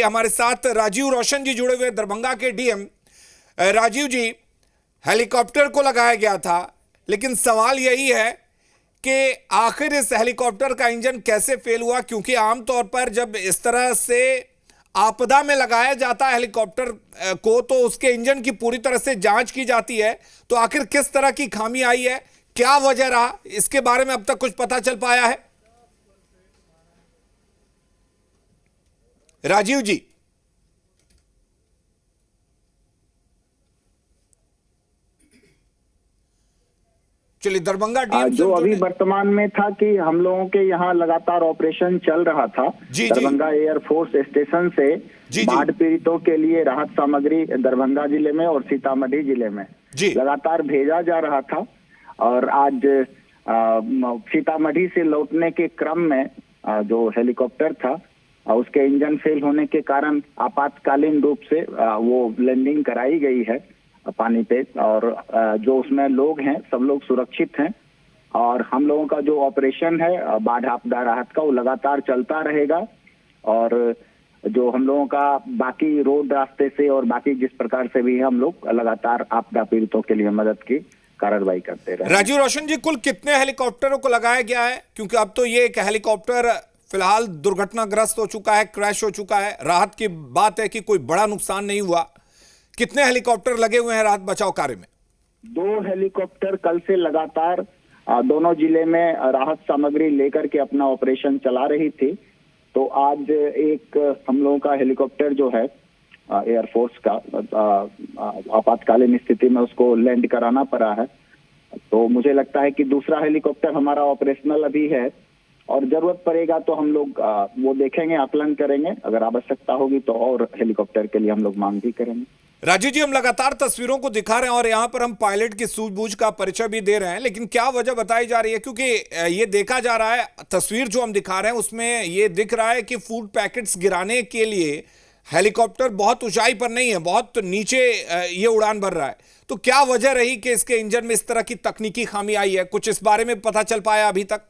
हमारे साथ राजीव रोशन जी जुड़े हुए दरभंगा के डीएम। राजीव जी, हेलीकॉप्टर को लगाया गया था, लेकिन सवाल यही है कि आखिर इस हेलीकॉप्टर का इंजन कैसे फेल हुआ, क्योंकि आमतौर पर जब इस तरह से आपदा में लगाया जाता है हेलीकॉप्टर को तो उसके इंजन की पूरी तरह से जांच की जाती है। तो आखिर किस तरह की खामी आई है, क्या वजह रहा, इसके बारे में अब तक कुछ पता चल पाया है? राजीव जी। चलिए, दरभंगा डीएम जो अभी वर्तमान में था कि हम लोगों के यहाँ लगातार ऑपरेशन चल रहा था। दरभंगा एयरफोर्स स्टेशन से बाढ़ पीड़ितों के लिए राहत सामग्री दरभंगा जिले में और सीतामढ़ी जिले में लगातार भेजा जा रहा था। और आज सीतामढ़ी से लौटने के क्रम में जो हेलीकॉप्टर था उसके इंजन फेल होने के कारण आपातकालीन रूप से वो लैंडिंग कराई गई है पानी पे। और जो उसमें लोग हैं सब लोग सुरक्षित हैं। और हम लोगों का जो ऑपरेशन है बाढ़ आपदा राहत का वो लगातार चलता रहेगा। और जो हम लोगों का बाकी रोड रास्ते से और बाकी जिस प्रकार से भी हम लोग लगातार आपदा पीड़ितों के लिए मदद की कार्रवाई करते रहे। राजीव रोशन जी, कुल कितने हेलीकॉप्टरों को लगाया गया है? क्योंकि अब तो ये एक हेलीकॉप्टर फिलहाल दुर्घटनाग्रस्त हो चुका है, क्रैश हो चुका है। राहत की बात है कि कोई बड़ा नुकसान नहीं हुआ। कितने हेलीकॉप्टर लगे हुए हैं राहत बचाव कार्य में? 2 हेलीकॉप्टर कल से लगातार दोनों जिले में राहत सामग्री लेकर के अपना ऑपरेशन चला रही थी। तो आज एक हम लोगों का हेलीकॉप्टर जो है एयरफोर्स का आपातकालीन स्थिति में उसको लैंड कराना पड़ा है। तो मुझे लगता है कि दूसरा हेलीकॉप्टर हमारा ऑपरेशनल अभी है और जरूरत पड़ेगा तो हम लोग वो देखेंगे, आकलन करेंगे। अगर आवश्यकता होगी तो और हेलीकॉप्टर के लिए हम लोग मांग भी करेंगे। राजीव जी, हम लगातार तस्वीरों को दिखा रहे हैं और यहाँ पर हम पायलट की सूझबूझ का परिचय भी दे रहे हैं, लेकिन क्या वजह बताई जा रही है? क्योंकि ये देखा जा रहा है, तस्वीर जो हम दिखा रहे हैं उसमें ये दिख रहा है कि फूड पैकेट्स गिराने के लिए हेलीकॉप्टर बहुत ऊंचाई पर नहीं है, बहुत नीचे ये उड़ान भर रहा है। तो क्या वजह रही कि इसके इंजन में इस तरह की तकनीकी खामी आई है? कुछ इस बारे में पता चल पाया अभी तक?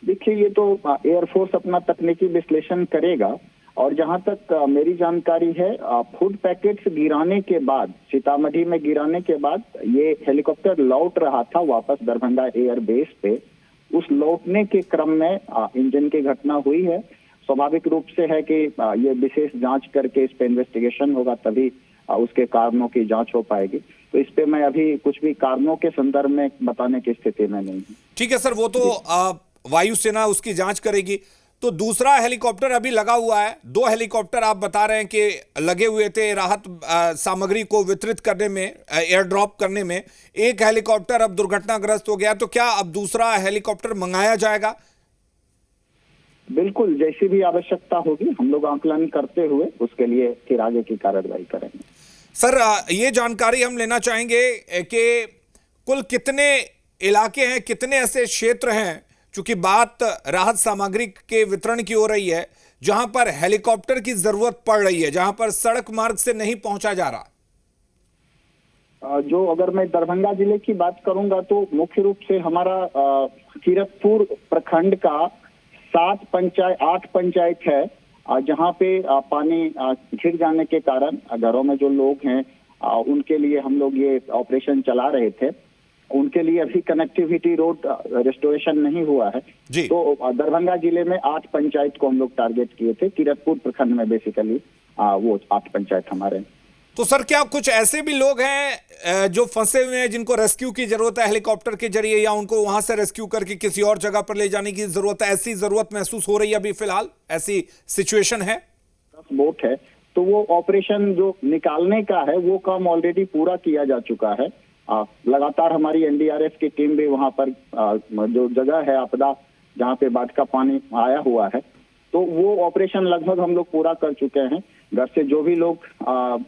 देखिए, ये तो एयरफोर्स अपना तकनीकी विश्लेषण करेगा। और जहां तक मेरी जानकारी है फूड पैकेट्स गिराने के बाद, सीतामढ़ी में गिराने के बाद ये हेलीकॉप्टर लौट रहा था वापस दरभंगा एयर बेस पे। उस लौटने के क्रम में इंजन की घटना हुई है। स्वाभाविक रूप से है कि ये विशेष जांच करके इस पे इन्वेस्टिगेशन होगा, तभी उसके कारणों की जांच हो पाएगी। तो इस पे मैं अभी कुछ भी कारणों के संदर्भ में बताने की स्थिति में नहीं हूँ। ठीक है सर, वो तो वायुसेना उसकी जांच करेगी। तो दूसरा हेलीकॉप्टर अभी लगा हुआ है। 2 हेलीकॉप्टर आप बता रहे हैं कि लगे हुए थे राहत सामग्री को वितरित करने में, एयर ड्रॉप करने में। एक हेलीकॉप्टर अब दुर्घटनाग्रस्त हो गया, तो क्या अब दूसरा हेलीकॉप्टर मंगाया जाएगा? बिल्कुल, जैसी भी आवश्यकता होगी हम लोग आकलन करते हुए उसके लिए फिर आगे की कार्रवाई करेंगे। सर, ये जानकारी हम लेना चाहेंगे कि कुल कितने इलाके हैं, कितने ऐसे क्षेत्र हैं, चूंकि बात राहत सामग्री के वितरण की हो रही है, जहां पर हेलीकॉप्टर की जरूरत पड़ रही है, जहां पर सड़क मार्ग से नहीं पहुंचा जा रहा? जो अगर मैं दरभंगा जिले की बात करूंगा तो मुख्य रूप से हमारा किरतपुर प्रखंड का 8 पंचायत है जहां पे पानी घिर जाने के कारण घरों में जो लोग हैं उनके लिए हम लोग ये ऑपरेशन चला रहे थे। उनके लिए अभी कनेक्टिविटी रोड रेस्टोरेशन नहीं हुआ है। तो दरभंगा जिले में 8 पंचायत को हम लोग टारगेट किए थे। किरतपुर प्रखंड में बेसिकली वो 8 पंचायत हमारे। तो सर, क्या कुछ ऐसे भी लोग हैं जो फंसे हुए हैं, जिनको रेस्क्यू की जरूरत है हेलीकॉप्टर के जरिए, या उनको वहां से रेस्क्यू करके किसी और जगह पर ले जाने की जरूरत है? ऐसी जरूरत महसूस हो रही है अभी फिलहाल? ऐसी सिचुएशन है? 10 बोट है, तो वो ऑपरेशन जो निकालने का है वो काम ऑलरेडी पूरा किया जा चुका है। लगातार हमारी एनडीआरएफ की टीम भी वहां पर जो जगह है आपदा जहां पे बाढ़ का पानी आया हुआ है, तो वो ऑपरेशन लगभग हम लोग पूरा कर चुके हैं। घर से जो भी लोग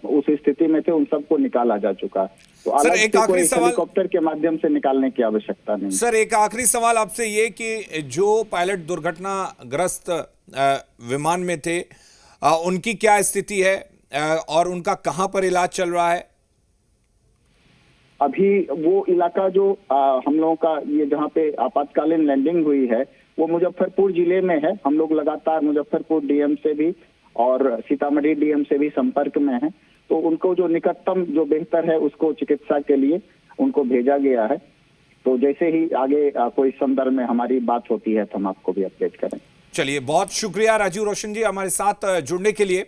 उस स्थिति में थे उन सबको निकाला जा चुका है। तो अलग से कोई हेलीकॉप्टर के माध्यम से निकालने की आवश्यकता नहीं। सर, एक आखिरी सवाल आपसे ये कि जो पायलट दुर्घटनाग्रस्त विमान में थे उनकी क्या स्थिति है और उनका कहां पर इलाज चल रहा है? अभी वो इलाका जो हम लोगों का ये जहाँ पे आपातकालीन लैंडिंग हुई है वो मुजफ्फरपुर जिले में है। हम लोग लगातार मुजफ्फरपुर डीएम से भी और सीतामढ़ी डीएम से भी संपर्क में है। तो उनको जो निकटतम जो बेहतर है उसको चिकित्सा के लिए उनको भेजा गया है। तो जैसे ही आगे कोई संदर्भ में हमारी बात होती है तो हम आपको भी अपडेट करें। चलिए, बहुत शुक्रिया राजीव रोशन जी हमारे साथ जुड़ने के लिए।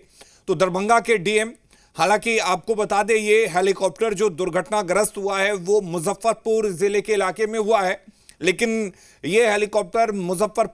तो दरभंगा के डीएम, हालांकि आपको बता दें ये हेलीकॉप्टर जो दुर्घटनाग्रस्त हुआ है वो मुजफ्फरपुर जिले के इलाके में हुआ है, लेकिन ये हेलीकॉप्टर मुजफ्फरपुर